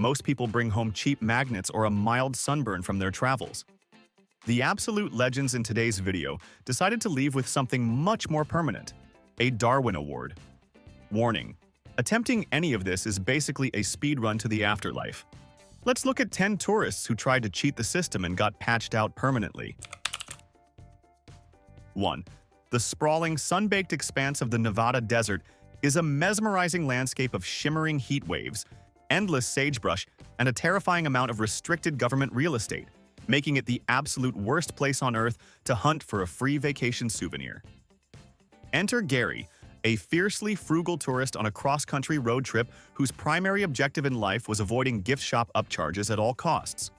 Most people bring home cheap magnets or a mild sunburn from their travels. The absolute legends in today's video decided to leave with something much more permanent: a Darwin Award. Warning: attempting any of this is basically a speed run to the afterlife. Let's look at 10 tourists who tried to cheat the system and got patched out permanently. 1. The sprawling, sun-baked expanse of the Nevada desert is a mesmerizing landscape of shimmering heat waves, endless sagebrush, and a terrifying amount of restricted government real estate, making it the absolute worst place on Earth to hunt for a free vacation souvenir. Enter Gary, a fiercely frugal tourist on a cross-country road trip whose primary objective in life was avoiding gift shop upcharges at all costs.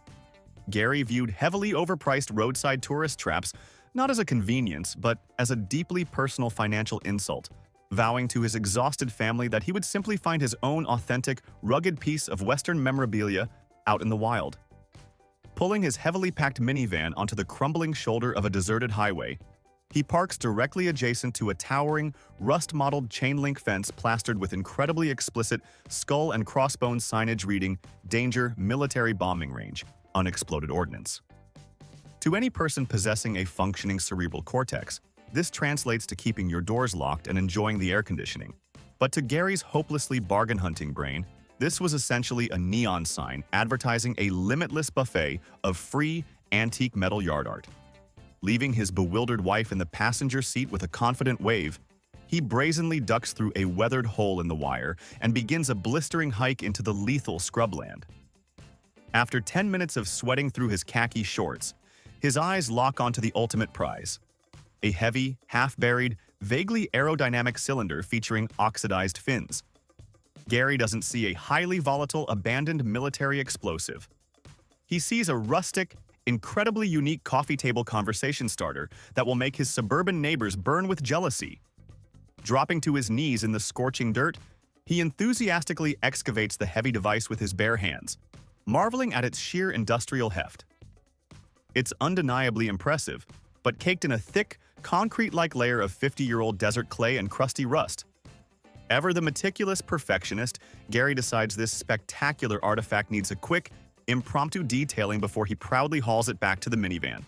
Gary viewed heavily overpriced roadside tourist traps not as a convenience, but as a deeply personal financial insult, vowing to his exhausted family that he would simply find his own authentic, rugged piece of Western memorabilia out in the wild. Pulling his heavily packed minivan onto the crumbling shoulder of a deserted highway, he parks directly adjacent to a towering, rust-mottled chain-link fence plastered with incredibly explicit skull and crossbones signage reading "Danger, Military Bombing Range, Unexploded Ordnance." To any person possessing a functioning cerebral cortex, this translates to keeping your doors locked and enjoying the air conditioning. But to Gary's hopelessly bargain-hunting brain, this was essentially a neon sign advertising a limitless buffet of free, antique metal yard art. Leaving his bewildered wife in the passenger seat with a confident wave, he brazenly ducks through a weathered hole in the wire and begins a blistering hike into the lethal scrubland. After 10 minutes of sweating through his khaki shorts, his eyes lock onto the ultimate prize: a heavy, half-buried, vaguely aerodynamic cylinder featuring oxidized fins. Gary doesn't see a highly volatile, abandoned military explosive. He sees a rustic, incredibly unique coffee table conversation starter that will make his suburban neighbors burn with jealousy. Dropping to his knees in the scorching dirt, he enthusiastically excavates the heavy device with his bare hands, marveling at its sheer industrial heft. It's undeniably impressive, but caked in a thick, concrete-like layer of 50-year-old desert clay and crusty rust. Ever the meticulous perfectionist, Gary decides this spectacular artifact needs a quick, impromptu detailing before he proudly hauls it back to the minivan.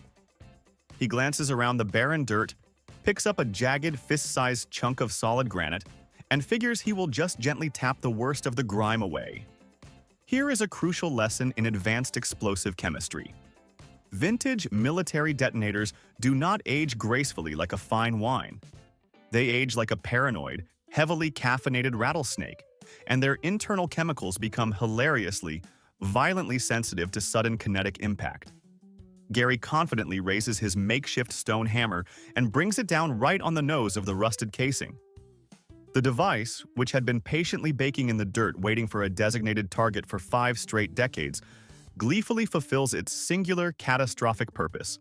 He glances around the barren dirt, picks up a jagged, fist-sized chunk of solid granite, and figures he will just gently tap the worst of the grime away. Here is a crucial lesson in advanced explosive chemistry. Vintage military detonators do not age gracefully like a fine wine. They age like a paranoid, heavily caffeinated rattlesnake, and their internal chemicals become hilariously, violently sensitive to sudden kinetic impact. Gary confidently raises his makeshift stone hammer and brings it down right on the nose of the rusted casing. The device, which had been patiently baking in the dirt waiting for a designated target for 5 straight decades, gleefully fulfills its singular, catastrophic purpose.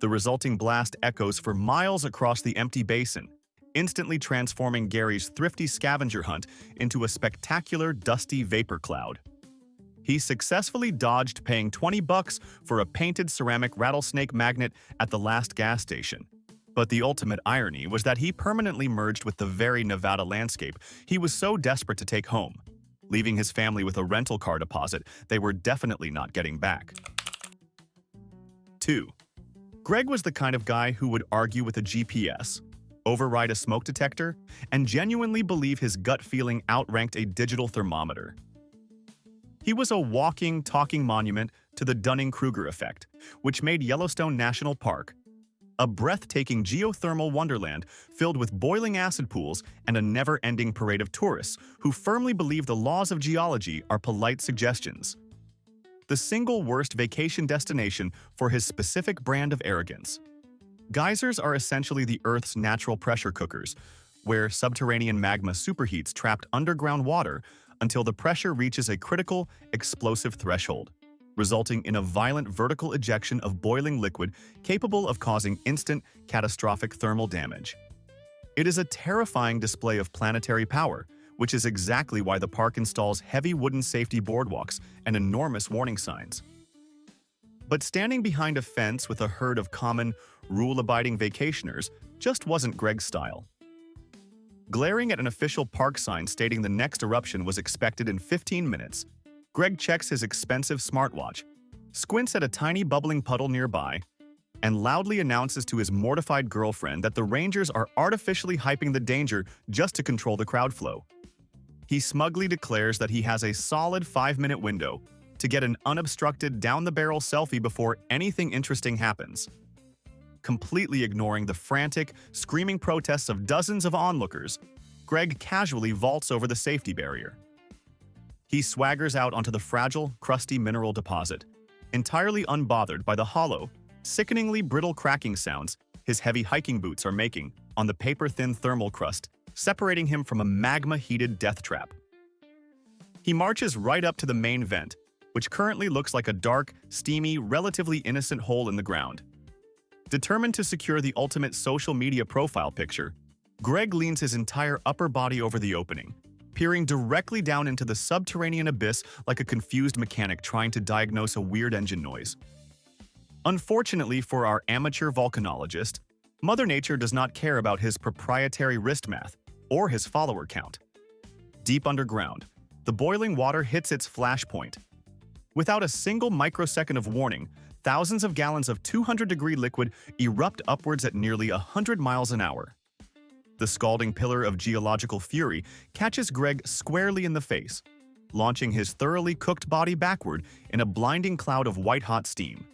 The resulting blast echoes for miles across the empty basin, instantly transforming Gary's thrifty scavenger hunt into a spectacular, dusty vapor cloud. He successfully dodged paying $20 for a painted ceramic rattlesnake magnet at the last gas station. But the ultimate irony was that he permanently merged with the very Nevada landscape he was so desperate to take home. Leaving his family with a rental car deposit they were definitely not getting back. 2. Greg was the kind of guy who would argue with a GPS, override a smoke detector, and genuinely believe his gut feeling outranked a digital thermometer. He was a walking, talking monument to the Dunning-Kruger effect, which made Yellowstone National Park a breathtaking geothermal wonderland filled with boiling acid pools and a never-ending parade of tourists who firmly believe the laws of geology are polite suggestions. The single worst vacation destination for his specific brand of arrogance. Geysers are essentially the Earth's natural pressure cookers, where subterranean magma superheats trapped underground water until the pressure reaches a critical, explosive threshold, resulting in a violent vertical ejection of boiling liquid capable of causing instant, catastrophic thermal damage. It is a terrifying display of planetary power, which is exactly why the park installs heavy wooden safety boardwalks and enormous warning signs. But standing behind a fence with a herd of common, rule-abiding vacationers just wasn't Greg's style. Glaring at an official park sign stating the next eruption was expected in 15 minutes, Greg checks his expensive smartwatch, squints at a tiny bubbling puddle nearby, and loudly announces to his mortified girlfriend that the Rangers are artificially hyping the danger just to control the crowd flow. He smugly declares that he has a solid 5-minute window to get an unobstructed down-the-barrel selfie before anything interesting happens. Completely ignoring the frantic, screaming protests of dozens of onlookers, Greg casually vaults over the safety barrier. He swaggers out onto the fragile, crusty mineral deposit, entirely unbothered by the hollow, sickeningly brittle cracking sounds his heavy hiking boots are making on the paper-thin thermal crust, separating him from a magma-heated death trap. He marches right up to the main vent, which currently looks like a dark, steamy, relatively innocent hole in the ground. Determined to secure the ultimate social media profile picture, Greg leans his entire upper body over the opening, peering directly down into the subterranean abyss like a confused mechanic trying to diagnose a weird engine noise. Unfortunately for our amateur volcanologist, Mother Nature does not care about his proprietary wrist math or his follower count. Deep underground, the boiling water hits its flashpoint. Without a single microsecond of warning, thousands of gallons of 200-degree liquid erupt upwards at nearly 100 miles an hour. The scalding pillar of geological fury catches Greg squarely in the face, launching his thoroughly cooked body backward in a blinding cloud of white-hot steam.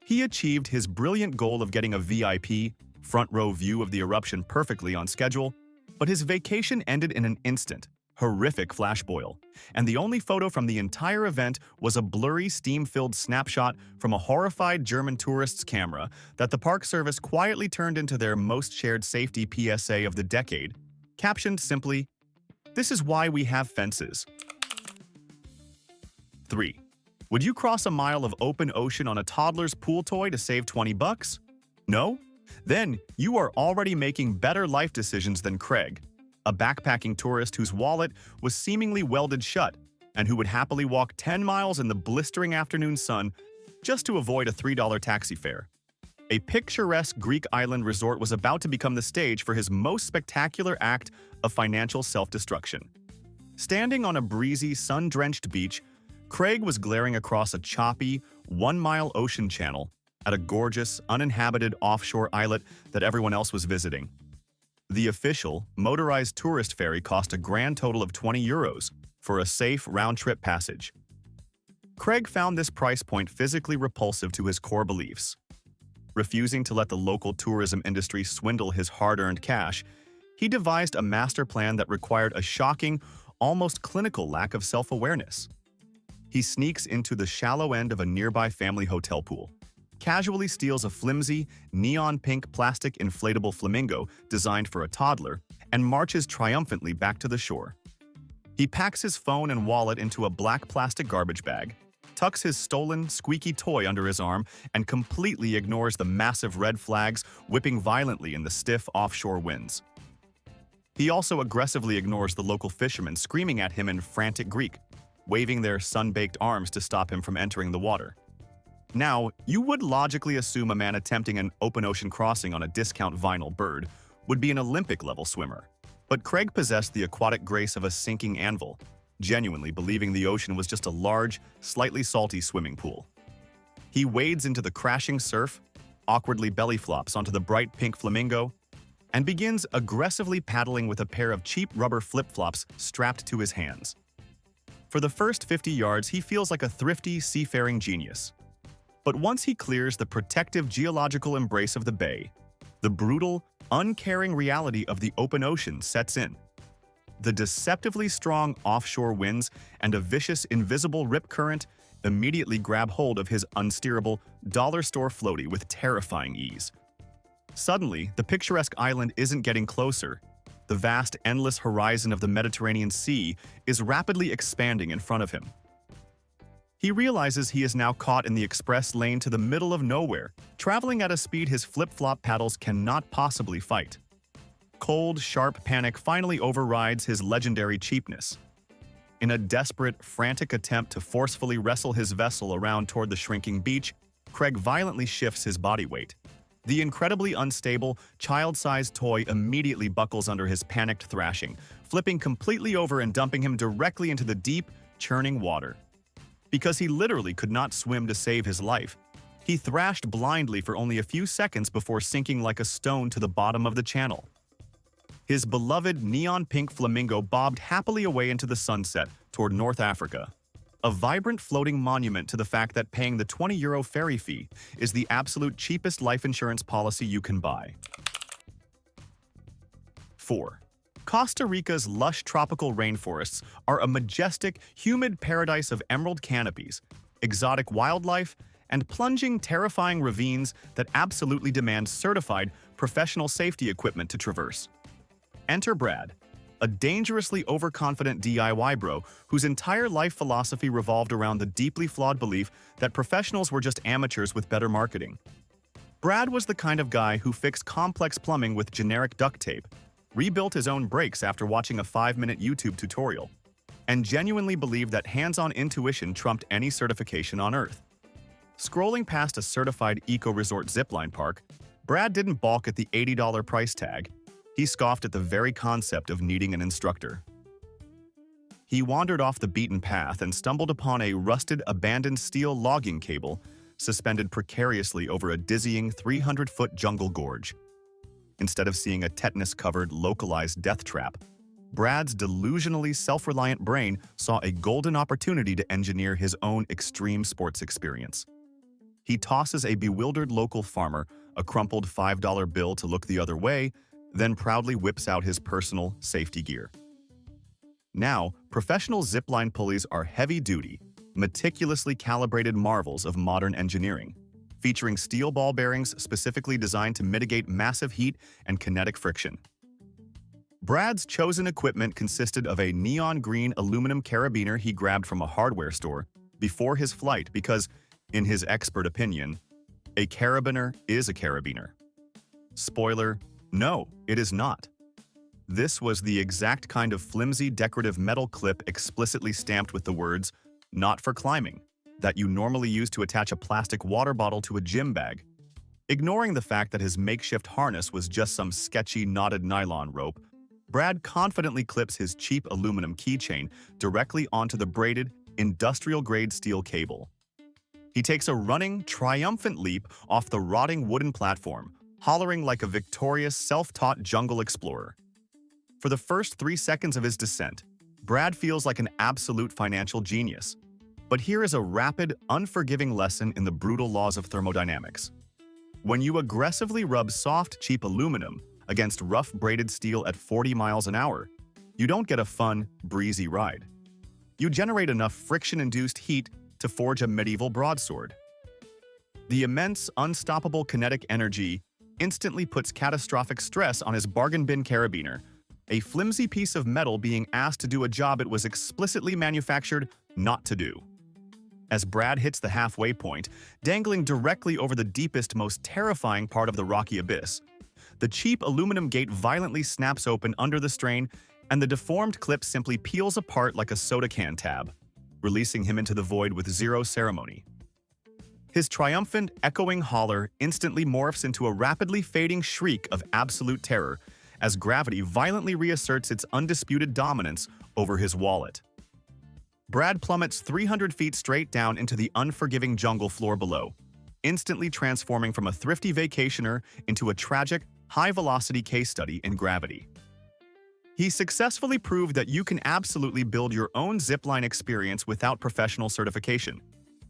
He achieved his brilliant goal of getting a VIP, front-row view of the eruption perfectly on schedule, but his vacation ended in an instant, horrific flash boil, and the only photo from the entire event was a blurry, steam-filled snapshot from a horrified German tourist's camera that the Park Service quietly turned into their most shared safety PSA of the decade, captioned simply, "This is why we have fences." 3. Would you cross a mile of open ocean on a toddler's pool toy to save $20? No? Then you are already making better life decisions than Craig, a backpacking tourist whose wallet was seemingly welded shut and who would happily walk 10 miles in the blistering afternoon sun just to avoid a $3 taxi fare. A picturesque Greek island resort was about to become the stage for his most spectacular act of financial self-destruction. Standing on a breezy, sun-drenched beach, Craig was glaring across a choppy, 1-mile ocean channel at a gorgeous, uninhabited offshore islet that everyone else was visiting. The official, motorized tourist ferry cost a grand total of €20 for a safe round-trip passage. Craig found this price point physically repulsive to his core beliefs. Refusing to let the local tourism industry swindle his hard-earned cash, he devised a master plan that required a shocking, almost clinical lack of self-awareness. He sneaks into the shallow end of a nearby family hotel pool, casually steals a flimsy, neon-pink plastic inflatable flamingo designed for a toddler, and marches triumphantly back to the shore. He packs his phone and wallet into a black plastic garbage bag, tucks his stolen, squeaky toy under his arm, and completely ignores the massive red flags whipping violently in the stiff offshore winds. He also aggressively ignores the local fishermen screaming at him in frantic Greek, waving their sun-baked arms to stop him from entering the water. Now, you would logically assume a man attempting an open ocean crossing on a discount vinyl bird would be an Olympic-level swimmer. But Craig possessed the aquatic grace of a sinking anvil, genuinely believing the ocean was just a large, slightly salty swimming pool. He wades into the crashing surf, awkwardly belly flops onto the bright pink flamingo, and begins aggressively paddling with a pair of cheap rubber flip-flops strapped to his hands. For the first 50 yards, he feels like a thrifty, seafaring genius. But once he clears the protective geological embrace of the bay, the brutal, uncaring reality of the open ocean sets in. The deceptively strong offshore winds and a vicious, invisible rip current immediately grab hold of his unsteerable dollar store floaty with terrifying ease. Suddenly, the picturesque island isn't getting closer. The vast, endless horizon of the Mediterranean Sea is rapidly expanding in front of him. He realizes he is now caught in the express lane to the middle of nowhere, traveling at a speed his flip-flop paddles cannot possibly fight. Cold, sharp panic finally overrides his legendary cheapness. In a desperate, frantic attempt to forcefully wrestle his vessel around toward the shrinking beach, Craig violently shifts his body weight. The incredibly unstable, child-sized toy immediately buckles under his panicked thrashing, flipping completely over and dumping him directly into the deep, churning water. because he literally could not swim to save his life. He thrashed blindly for only a few seconds before sinking like a stone to the bottom of the channel. His beloved neon-pink flamingo bobbed happily away into the sunset toward North Africa, a vibrant floating monument to the fact that paying the €20 ferry fee is the absolute cheapest life insurance policy you can buy. 4. Costa Rica's lush tropical rainforests are a majestic, humid paradise of emerald canopies, exotic wildlife, and plunging, terrifying ravines that absolutely demand certified, professional safety equipment to traverse. Enter Brad, a dangerously overconfident DIY bro whose entire life philosophy revolved around the deeply flawed belief that professionals were just amateurs with better marketing. Brad was the kind of guy who fixed complex plumbing with generic duct tape, rebuilt his own brakes after watching a 5-minute YouTube tutorial, and genuinely believed that hands-on intuition trumped any certification on Earth. Scrolling past a certified eco-resort zipline park, Brad didn't balk at the $80 price tag. He scoffed at the very concept of needing an instructor. He wandered off the beaten path and stumbled upon a rusted, abandoned steel logging cable suspended precariously over a dizzying 300-foot jungle gorge. Instead of seeing a tetanus-covered, localized death trap, Brad's delusionally self-reliant brain saw a golden opportunity to engineer his own extreme sports experience. He tosses a bewildered local farmer a crumpled $5 bill to look the other way, then proudly whips out his personal safety gear. Now, professional zipline pulleys are heavy-duty, meticulously calibrated marvels of modern engineering, featuring steel ball bearings specifically designed to mitigate massive heat and kinetic friction. Brad's chosen equipment consisted of a neon green aluminum carabiner he grabbed from a hardware store before his flight because, in his expert opinion, a carabiner is a carabiner. Spoiler, no, it is not. This was the exact kind of flimsy decorative metal clip explicitly stamped with the words, "Not for climbing," that you normally use to attach a plastic water bottle to a gym bag. Ignoring the fact that his makeshift harness was just some sketchy knotted nylon rope, Brad confidently clips his cheap aluminum keychain directly onto the braided, industrial-grade steel cable. He takes a running, triumphant leap off the rotting wooden platform, hollering like a victorious, self-taught jungle explorer. For the first 3 seconds of his descent, Brad feels like an absolute financial genius. But here is a rapid, unforgiving lesson in the brutal laws of thermodynamics. When you aggressively rub soft, cheap aluminum against rough braided steel at 40 miles an hour, you don't get a fun, breezy ride. You generate enough friction-induced heat to forge a medieval broadsword. The immense, unstoppable kinetic energy instantly puts catastrophic stress on his bargain bin carabiner, a flimsy piece of metal being asked to do a job it was explicitly manufactured not to do. As Brad hits the halfway point, dangling directly over the deepest, most terrifying part of the rocky abyss, the cheap aluminum gate violently snaps open under the strain, and the deformed clip simply peels apart like a soda can tab, releasing him into the void with zero ceremony. His triumphant, echoing holler instantly morphs into a rapidly fading shriek of absolute terror as gravity violently reasserts its undisputed dominance over his wallet. Brad plummets 300 feet straight down into the unforgiving jungle floor below, instantly transforming from a thrifty vacationer into a tragic, high-velocity case study in gravity. He successfully proved that you can absolutely build your own zipline experience without professional certification.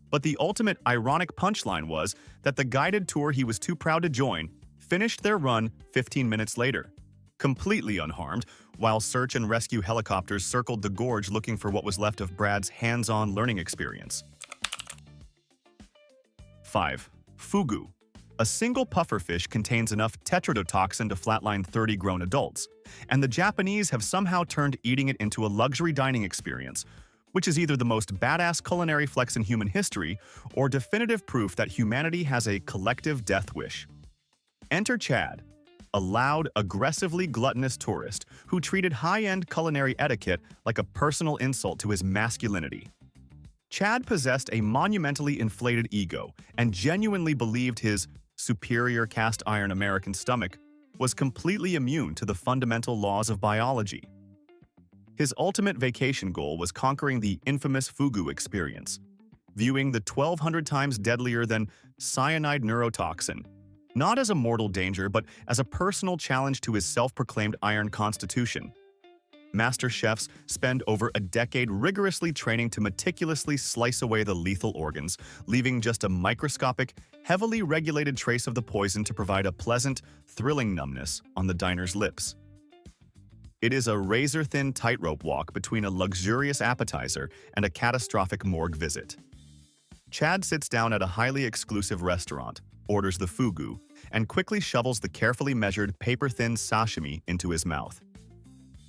But the ultimate ironic punchline was that the guided tour he was too proud to join finished their run 15 minutes later, completely unharmed, while search and rescue helicopters circled the gorge looking for what was left of Brad's hands-on learning experience. 5. Fugu. A single pufferfish contains enough tetrodotoxin to flatline 30 grown adults, and the Japanese have somehow turned eating it into a luxury dining experience, which is either the most badass culinary flex in human history or definitive proof that humanity has a collective death wish. Enter Chad, a loud, aggressively gluttonous tourist who treated high-end culinary etiquette like a personal insult to his masculinity. Chad possessed a monumentally inflated ego and genuinely believed his superior cast-iron American stomach was completely immune to the fundamental laws of biology. His ultimate vacation goal was conquering the infamous fugu experience, viewing the 1,200 times deadlier than cyanide neurotoxin, not as a mortal danger but as a personal challenge to his self-proclaimed iron constitution. Master chefs spend over a decade rigorously training to meticulously slice away the lethal organs, leaving just a microscopic, heavily regulated trace of the poison to provide a pleasant, thrilling numbness on the diner's lips. It is a razor-thin tightrope walk between a luxurious appetizer and a catastrophic morgue visit. Chad sits down at a highly exclusive restaurant, orders the fugu, and quickly shovels the carefully measured paper-thin sashimi into his mouth.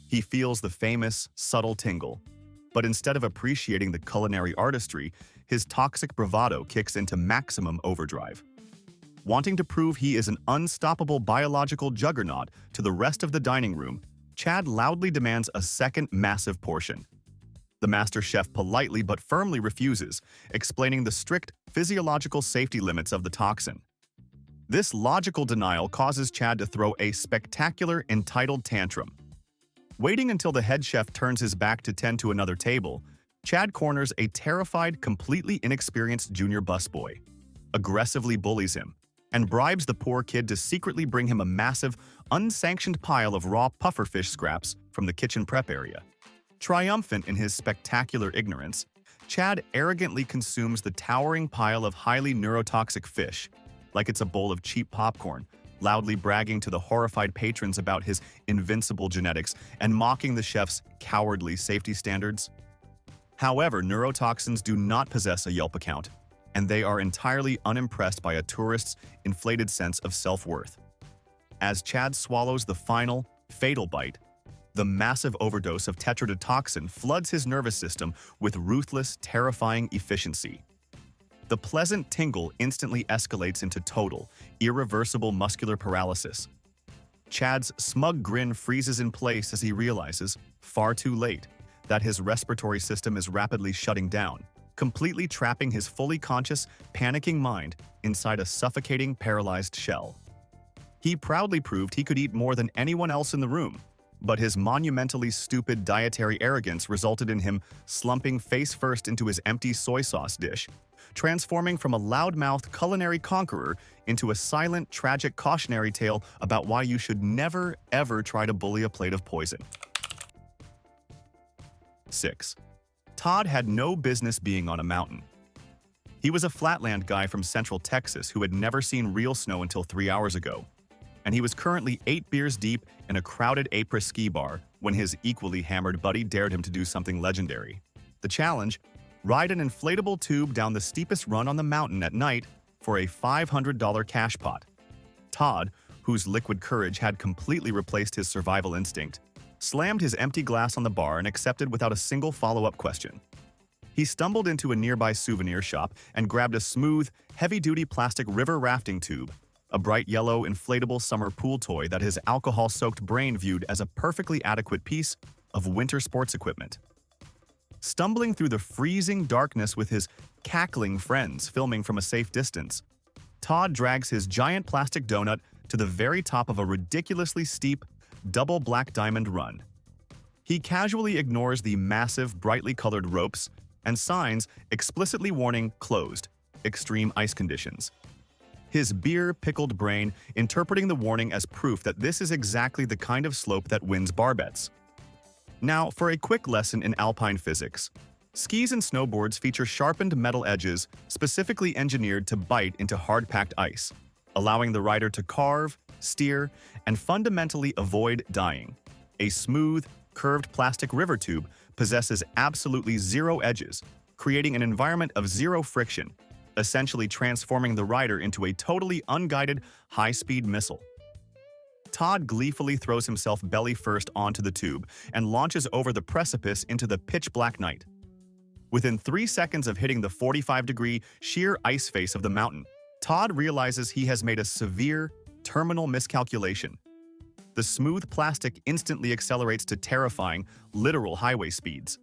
He feels the famous, subtle tingle, but instead of appreciating the culinary artistry, his toxic bravado kicks into maximum overdrive. Wanting to prove he is an unstoppable biological juggernaut to the rest of the dining room, Chad loudly demands a second massive portion. The master chef politely but firmly refuses, explaining the strict physiological safety limits of the toxin. This logical denial causes Chad to throw a spectacular, entitled tantrum. Waiting until the head chef turns his back to tend to another table, Chad corners a terrified, completely inexperienced junior busboy, aggressively bullies him, and bribes the poor kid to secretly bring him a massive, unsanctioned pile of raw pufferfish scraps from the kitchen prep area. Triumphant in his spectacular ignorance, Chad arrogantly consumes the towering pile of highly neurotoxic fish, like it's a bowl of cheap popcorn, loudly bragging to the horrified patrons about his invincible genetics and mocking the chef's cowardly safety standards. However, neurotoxins do not possess a Yelp account, and they are entirely unimpressed by a tourist's inflated sense of self-worth. As Chad swallows the final, fatal bite, the massive overdose of tetrodotoxin floods his nervous system with ruthless, terrifying efficiency. The pleasant tingle instantly escalates into total, irreversible muscular paralysis. Chad's smug grin freezes in place as he realizes, far too late, that his respiratory system is rapidly shutting down, completely trapping his fully conscious, panicking mind inside a suffocating, paralyzed shell. He proudly proved he could eat more than anyone else in the room, but his monumentally stupid dietary arrogance resulted in him slumping face-first into his empty soy sauce dish, transforming from a loudmouthed culinary conqueror into a silent, tragic cautionary tale about why you should never, ever try to bully a plate of poison. 6. Todd had no business being on a mountain. He was a flatland guy from central Texas who had never seen real snow until 3 hours ago, and he was currently 8 beers deep in a crowded après-ski bar when his equally hammered buddy dared him to do something legendary. The challenge: ride an inflatable tube down the steepest run on the mountain at night for a $500 cash pot. Todd, whose liquid courage had completely replaced his survival instinct, slammed his empty glass on the bar and accepted without a single follow-up question. He stumbled into a nearby souvenir shop and grabbed a smooth, heavy-duty plastic river rafting tube, a bright yellow inflatable summer pool toy that his alcohol-soaked brain viewed as a perfectly adequate piece of winter sports equipment. Stumbling through the freezing darkness with his cackling friends filming from a safe distance, Todd drags his giant plastic donut to the very top of a ridiculously steep, double black diamond run. He casually ignores the massive, brightly colored ropes and signs explicitly warning closed, extreme ice conditions. His beer-pickled brain interpreting the warning as proof that this is exactly the kind of slope that wins bar bets. Now, for a quick lesson in alpine physics. Skis and snowboards feature sharpened metal edges specifically engineered to bite into hard-packed ice, allowing the rider to carve, steer, and fundamentally avoid dying. A smooth, curved plastic river tube possesses absolutely zero edges, creating an environment of zero friction, essentially transforming the rider into a totally unguided, high-speed missile. Todd gleefully throws himself belly-first onto the tube and launches over the precipice into the pitch-black night. Within 3 seconds of hitting the 45-degree sheer ice face of the mountain, Todd realizes he has made a severe, terminal miscalculation. The smooth plastic instantly accelerates to terrifying, literal highway speeds.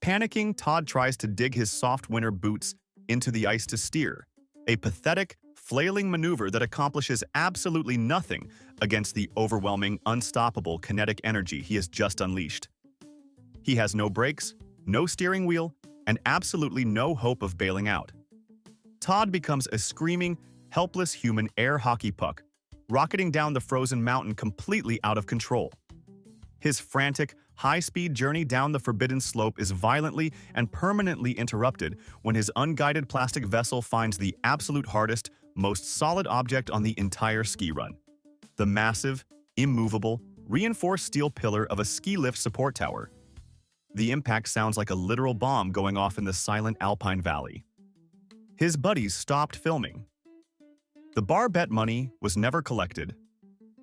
Panicking, Todd tries to dig his soft winter boots into the ice to steer, a pathetic, flailing maneuver that accomplishes absolutely nothing against the overwhelming, unstoppable kinetic energy he has just unleashed. He has no brakes, no steering wheel, and absolutely no hope of bailing out. Todd becomes a screaming, helpless human air hockey puck, rocketing down the frozen mountain completely out of control. His frantic, high-speed journey down the forbidden slope is violently and permanently interrupted when his unguided plastic vessel finds the absolute hardest, most solid object on the entire ski run: the massive, immovable, reinforced steel pillar of a ski lift support tower. The impact sounds like a literal bomb going off in the silent alpine valley. His buddies stopped filming. The bar bet money was never collected,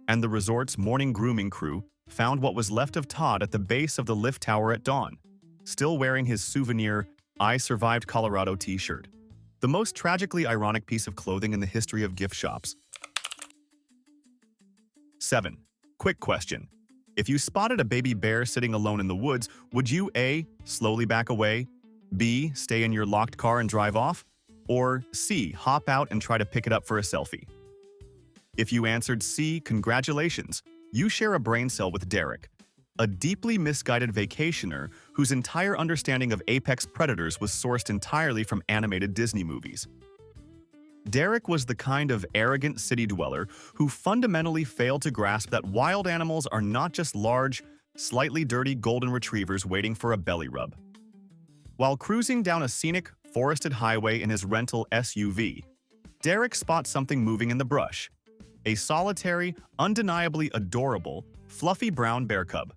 and the resort's morning grooming crew found what was left of Todd at the base of the lift tower at dawn, still wearing his souvenir "I Survived Colorado" t-shirt, the most tragically ironic piece of clothing in the history of gift shops. 7. Quick question. If you spotted a baby bear sitting alone in the woods, would you A. slowly back away, B. stay in your locked car and drive off, or C. hop out and try to pick it up for a selfie? If you answered C, congratulations. You share a brain cell with Derek, a deeply misguided vacationer whose entire understanding of apex predators was sourced entirely from animated Disney movies. Derek was the kind of arrogant city dweller who fundamentally failed to grasp that wild animals are not just large, slightly dirty golden retrievers waiting for a belly rub. While cruising down a scenic, forested highway in his rental SUV, Derek spots something moving in the brush: a solitary, undeniably adorable, fluffy brown bear cub.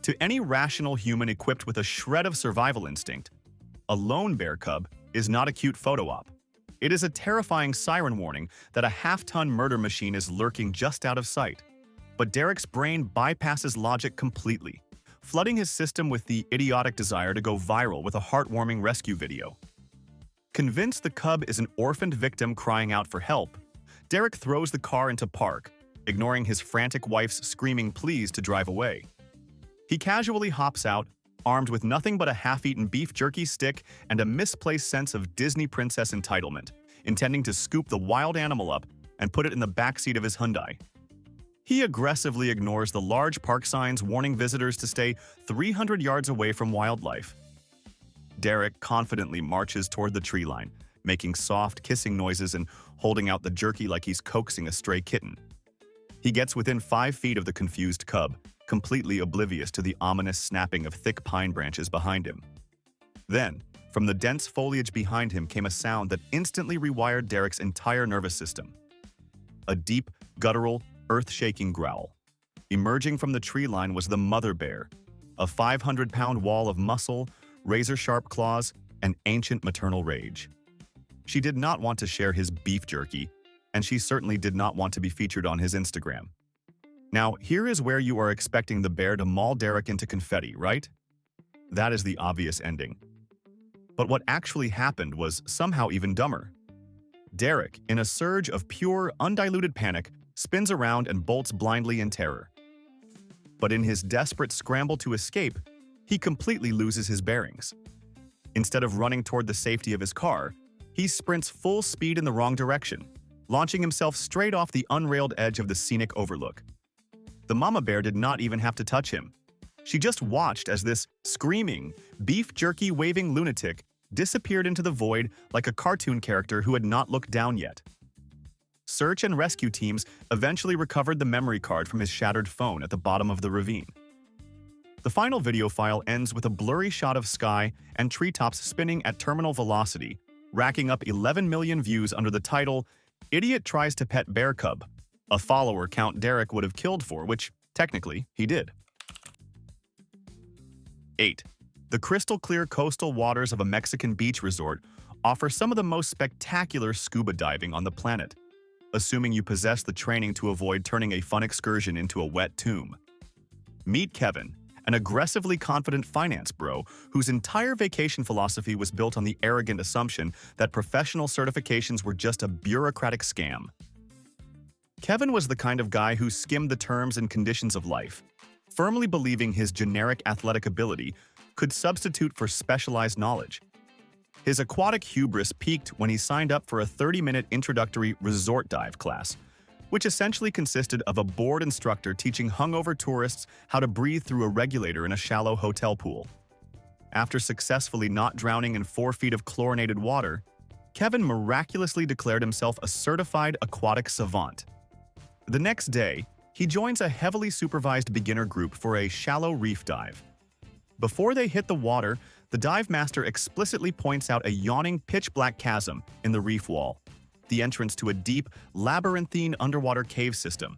To any rational human equipped with a shred of survival instinct, a lone bear cub is not a cute photo op. It is a terrifying siren warning that a half-ton murder machine is lurking just out of sight. But Derek's brain bypasses logic completely, flooding his system with the idiotic desire to go viral with a heartwarming rescue video. Convinced the cub is an orphaned victim crying out for help, Derek throws the car into park, ignoring his frantic wife's screaming pleas to drive away. He casually hops out, armed with nothing but a half-eaten beef jerky stick and a misplaced sense of Disney princess entitlement, intending to scoop the wild animal up and put it in the backseat of his Hyundai. He aggressively ignores the large park signs warning visitors to stay 300 yards away from wildlife. Derek confidently marches toward the tree line, making soft, kissing noises and holding out the jerky like he's coaxing a stray kitten. He gets within 5 feet of the confused cub, completely oblivious to the ominous snapping of thick pine branches behind him. Then, from the dense foliage behind him came a sound that instantly rewired Derek's entire nervous system. A deep, guttural, earth-shaking growl. Emerging from the tree line was the mother bear, a 500-pound wall of muscle, razor-sharp claws, and ancient maternal rage. She did not want to share his beef jerky, and she certainly did not want to be featured on his Instagram. Now, here is where you are expecting the bear to maul Derek into confetti, right? That is the obvious ending. But what actually happened was somehow even dumber. Derek, in a surge of pure, undiluted panic, spins around and bolts blindly in terror. But in his desperate scramble to escape, he completely loses his bearings. Instead of running toward the safety of his car, he sprints full speed in the wrong direction, launching himself straight off the unrailed edge of the scenic overlook. The mama bear did not even have to touch him. She just watched as this screaming, beef jerky-waving lunatic disappeared into the void like a cartoon character who had not looked down yet. Search and rescue teams eventually recovered the memory card from his shattered phone at the bottom of the ravine. The final video file ends with a blurry shot of sky and treetops spinning at terminal velocity, racking up 11 million views under the title, "Idiot Tries to Pet Bear Cub," a follower count Derek would have killed for, which, technically, he did. 8. The crystal-clear coastal waters of a Mexican beach resort offer some of the most spectacular scuba diving on the planet, assuming you possess the training to avoid turning a fun excursion into a wet tomb. Meet Kevin, an aggressively confident finance bro whose entire vacation philosophy was built on the arrogant assumption that professional certifications were just a bureaucratic scam. Kevin was the kind of guy who skimmed the terms and conditions of life, firmly believing his generic athletic ability could substitute for specialized knowledge. His aquatic hubris peaked when he signed up for a 30-minute introductory resort dive class, which essentially consisted of a bored instructor teaching hungover tourists how to breathe through a regulator in a shallow hotel pool. After successfully not drowning in 4 feet of chlorinated water, Kevin miraculously declared himself a certified aquatic savant. The next day, he joins a heavily supervised beginner group for a shallow reef dive. Before they hit the water, the dive master explicitly points out a yawning pitch-black chasm in the reef wall, the entrance to a deep, labyrinthine underwater cave system,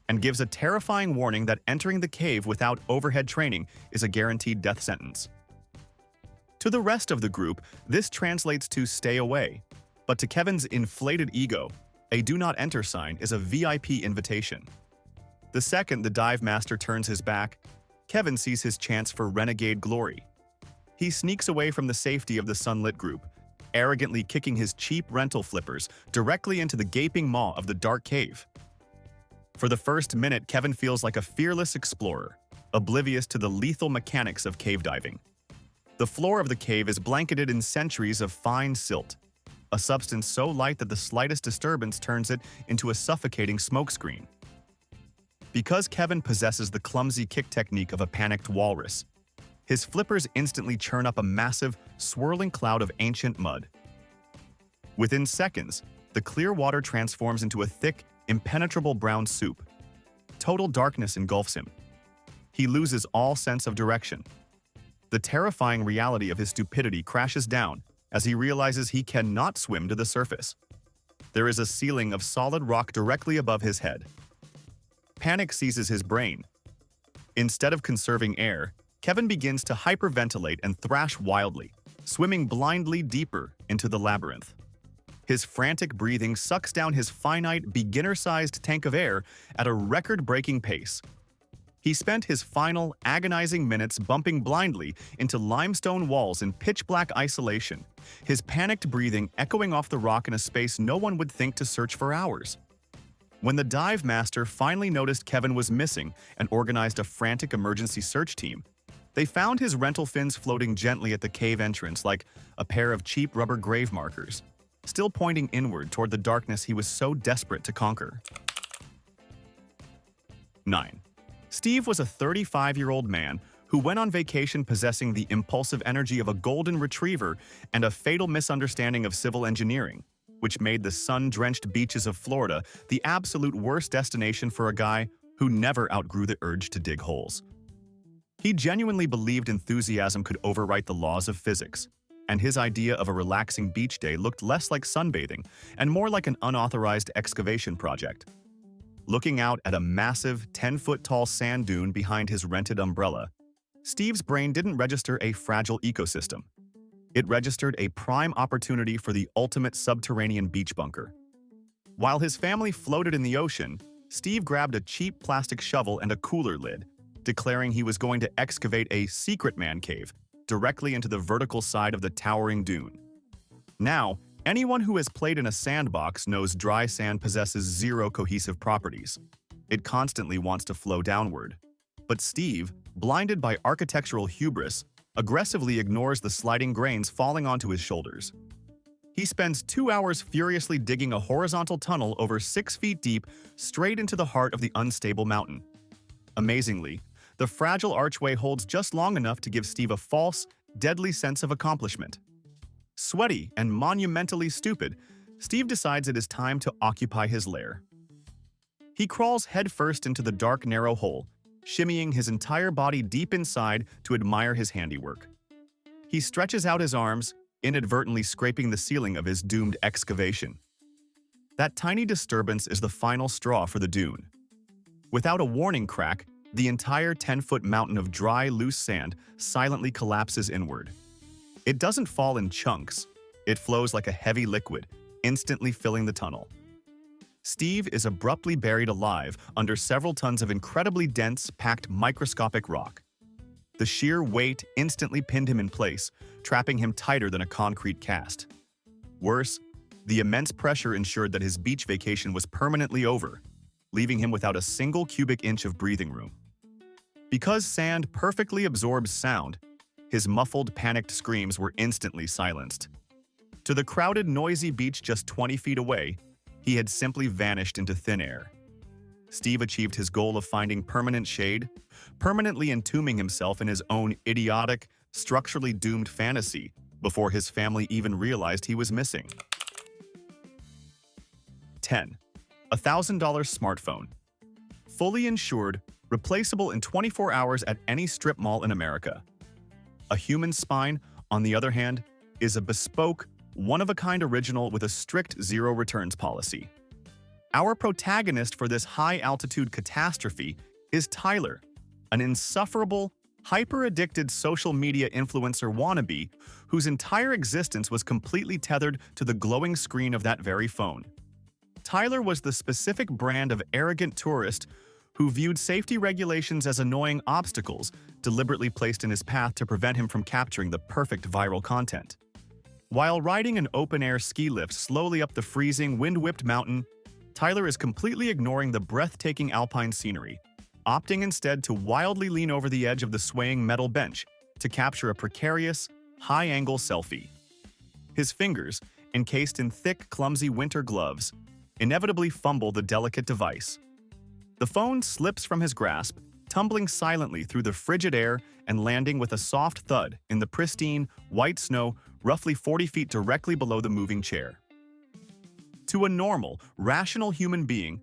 and gives a terrifying warning that entering the cave without overhead training is a guaranteed death sentence. To the rest of the group, this translates to stay away, but to Kevin's inflated ego, a do not enter sign is a VIP invitation. The second the dive master turns his back, Kevin sees his chance for renegade glory. He sneaks away from the safety of the sunlit group, arrogantly kicking his cheap rental flippers directly into the gaping maw of the dark cave. For the first minute, Kevin feels like a fearless explorer, oblivious to the lethal mechanics of cave diving. The floor of the cave is blanketed in centuries of fine silt, a substance so light that the slightest disturbance turns it into a suffocating smokescreen. Because Kevin possesses the clumsy kick technique of a panicked walrus, his flippers instantly churn up a massive, swirling cloud of ancient mud. Within seconds, the clear water transforms into a thick, impenetrable brown soup. Total darkness engulfs him. He loses all sense of direction. The terrifying reality of his stupidity crashes down as he realizes he cannot swim to the surface. There is a ceiling of solid rock directly above his head. Panic seizes his brain. Instead of conserving air, Kevin begins to hyperventilate and thrash wildly, swimming blindly deeper into the labyrinth. His frantic breathing sucks down his finite, beginner-sized tank of air at a record-breaking pace. He spent his final, agonizing minutes bumping blindly into limestone walls in pitch-black isolation, his panicked breathing echoing off the rock in a space no one would think to search for hours. When the dive master finally noticed Kevin was missing and organized a frantic emergency search team, they found his rental fins floating gently at the cave entrance like a pair of cheap rubber grave markers, still pointing inward toward the darkness he was so desperate to conquer. 9. Steve was a 35-year-old man who went on vacation possessing the impulsive energy of a golden retriever and a fatal misunderstanding of civil engineering, which made the sun-drenched beaches of Florida the absolute worst destination for a guy who never outgrew the urge to dig holes. He genuinely believed enthusiasm could overwrite the laws of physics, and his idea of a relaxing beach day looked less like sunbathing and more like an unauthorized excavation project. Looking out at a massive, 10-foot-tall sand dune behind his rented umbrella, Steve's brain didn't register a fragile ecosystem. It registered a prime opportunity for the ultimate subterranean beach bunker. While his family floated in the ocean, Steve grabbed a cheap plastic shovel and a cooler lid, declaring he was going to excavate a secret man cave directly into the vertical side of the towering dune. Now, anyone who has played in a sandbox knows dry sand possesses zero cohesive properties. It constantly wants to flow downward. But Steve, blinded by architectural hubris, aggressively ignores the sliding grains falling onto his shoulders. He spends 2 hours furiously digging a horizontal tunnel over 6 feet deep straight into the heart of the unstable mountain. Amazingly, the fragile archway holds just long enough to give Steve a false, deadly sense of accomplishment. Sweaty and monumentally stupid, Steve decides it is time to occupy his lair. He crawls headfirst into the dark, narrow hole, shimmying his entire body deep inside to admire his handiwork. He stretches out his arms, inadvertently scraping the ceiling of his doomed excavation. That tiny disturbance is the final straw for the dune. Without a warning crack, the entire 10-foot mountain of dry, loose sand silently collapses inward. It doesn't fall in chunks. It flows like a heavy liquid, instantly filling the tunnel. Steve is abruptly buried alive under several tons of incredibly dense, packed microscopic rock. The sheer weight instantly pinned him in place, trapping him tighter than a concrete cast. Worse, the immense pressure ensured that his beach vacation was permanently over, leaving him without a single cubic inch of breathing room. Because sand perfectly absorbs sound, his muffled, panicked screams were instantly silenced. To the crowded, noisy beach just 20 feet away, he had simply vanished into thin air. Steve achieved his goal of finding permanent shade, permanently entombing himself in his own idiotic, structurally doomed fantasy before his family even realized he was missing. 10. $1,000 smartphone. Fully insured, replaceable in 24 hours at any strip mall in America. A human spine, on the other hand, is a bespoke, one-of-a-kind original with a strict zero returns policy. Our protagonist for this high-altitude catastrophe is Tyler, an insufferable, hyper-addicted social media influencer wannabe whose entire existence was completely tethered to the glowing screen of that very phone. Tyler was the specific brand of arrogant tourist who viewed safety regulations as annoying obstacles deliberately placed in his path to prevent him from capturing the perfect viral content. While riding an open-air ski lift slowly up the freezing, wind-whipped mountain, Tyler is completely ignoring the breathtaking alpine scenery, opting instead to wildly lean over the edge of the swaying metal bench to capture a precarious, high-angle selfie. His fingers, encased in thick, clumsy winter gloves, inevitably fumble the delicate device. The phone slips from his grasp, tumbling silently through the frigid air and landing with a soft thud in the pristine, white snow roughly 40 feet directly below the moving chair. To a normal, rational human being,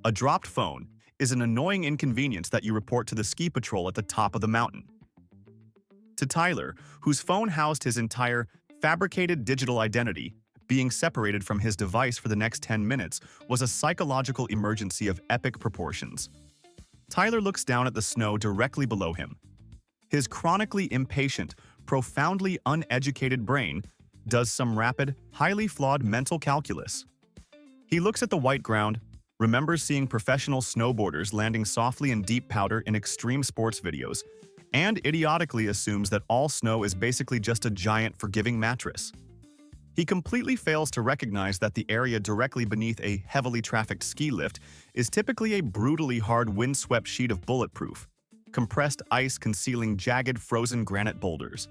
a dropped phone is an annoying inconvenience that you report to the ski patrol at the top of the mountain. To Tyler, whose phone housed his entire, fabricated digital identity, being separated from his device for the next 10 minutes was a psychological emergency of epic proportions. Tyler looks down at the snow directly below him. His chronically impatient, profoundly uneducated brain does some rapid, highly flawed mental calculus. He looks at the white ground, remembers seeing professional snowboarders landing softly in deep powder in extreme sports videos, and idiotically assumes that all snow is basically just a giant forgiving mattress. He completely fails to recognize that the area directly beneath a heavily trafficked ski lift is typically a brutally hard windswept sheet of bulletproof, compressed ice concealing jagged frozen granite boulders.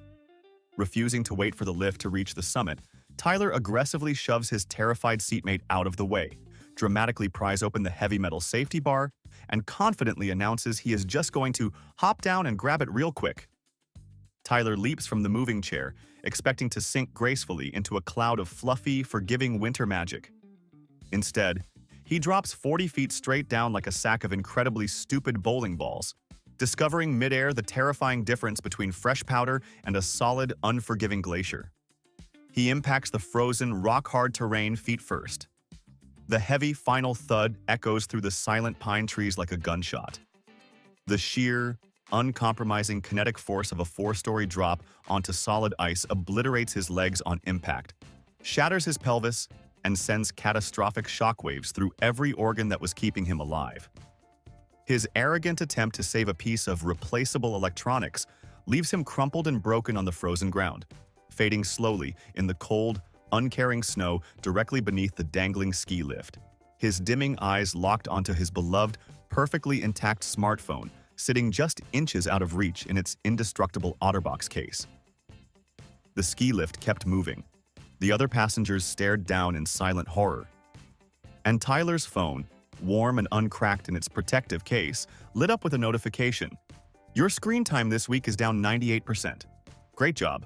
Refusing to wait for the lift to reach the summit, Tyler aggressively shoves his terrified seatmate out of the way, dramatically pries open the heavy metal safety bar, and confidently announces he is just going to hop down and grab it real quick. Tyler leaps from the moving chair, expecting to sink gracefully into a cloud of fluffy, forgiving winter magic. Instead, he drops 40 feet straight down like a sack of incredibly stupid bowling balls, discovering midair the terrifying difference between fresh powder and a solid, unforgiving glacier. He impacts the frozen, rock-hard terrain feet first. The heavy, final thud echoes through the silent pine trees like a gunshot. The sheer, uncompromising kinetic force of a 4-story drop onto solid ice obliterates his legs on impact, shatters his pelvis, and sends catastrophic shockwaves through every organ that was keeping him alive. His arrogant attempt to save a piece of replaceable electronics leaves him crumpled and broken on the frozen ground, fading slowly in the cold, uncaring snow directly beneath the dangling ski lift, his dimming eyes locked onto his beloved, perfectly intact smartphone, sitting just inches out of reach in its indestructible OtterBox case. The ski lift kept moving. The other passengers stared down in silent horror. And Tyler's phone, warm and uncracked in its protective case, lit up with a notification. Your screen time this week is down 98%. Great job.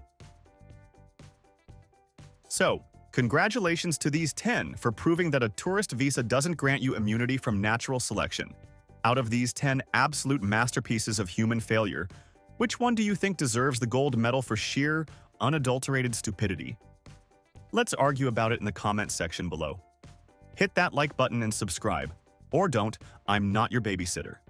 So, congratulations to these 10 for proving that a tourist visa doesn't grant you immunity from natural selection. Out of these 10 absolute masterpieces of human failure, which one do you think deserves the gold medal for sheer, unadulterated stupidity? Let's argue about it in the comments section below. Hit that like button and subscribe. Or don't, I'm not your babysitter.